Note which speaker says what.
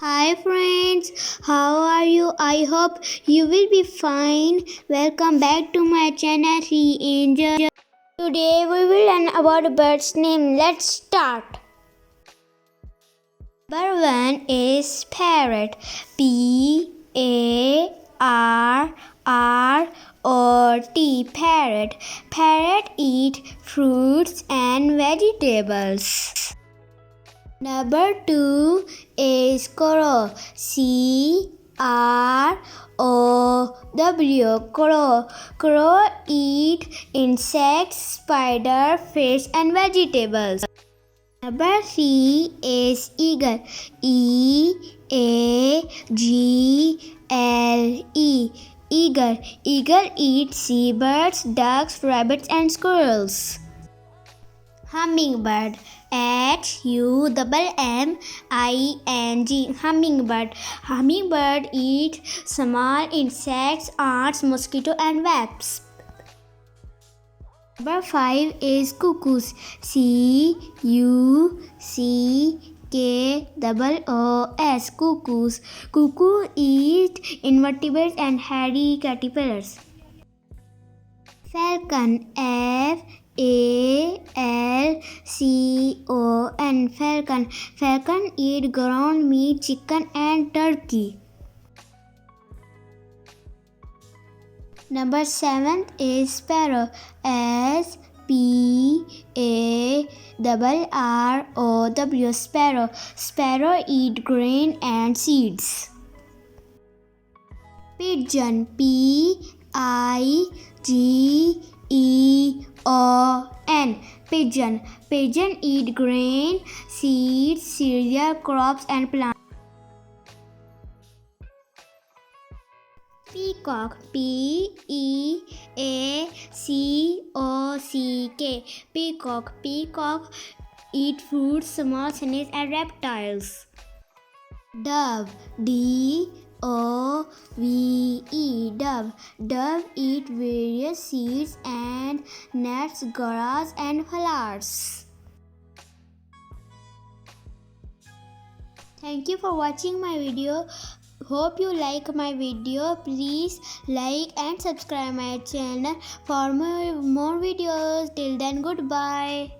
Speaker 1: Hi friends, how are you? I hope you will be fine. Welcome back to my channel, Sea Angel. Today we will learn about a bird's name. Let's start. Number 1 is parrot. Parrot. Parrot. Parrot eat fruits and vegetables. Number 2 is crow. Crow. Crow. Crow eat insects, spider, fish and vegetables. Number 3 is eagle. Eagle. Eagle. Eagle eats seabirds, ducks, rabbits and squirrels. Hummingbird. Humming. Hummingbird. Hummingbird eat small insects, ants, mosquito and wasps. Number 5 is cuckoos. Cuckoos. Cuckoos. Cuckoo eat invertebrates and hairy caterpillars. Falcon. Falcon. Falcon eat ground meat, chicken and turkey. Number 7 is sparrow. Sparrow. Sparrow eat grain and seeds. Pigeon. Pigeon. Pigeon eat grain, seeds, cereal, crops and plants. Peacock. Peacock. Peacock eat fruits, small snakes and reptiles. Dove. Dove. Dove eat various seeds and nuts, grass and flowers. Thank you for watching my video. Hope you like my video. Please like and subscribe my channel for more videos. Till then, goodbye.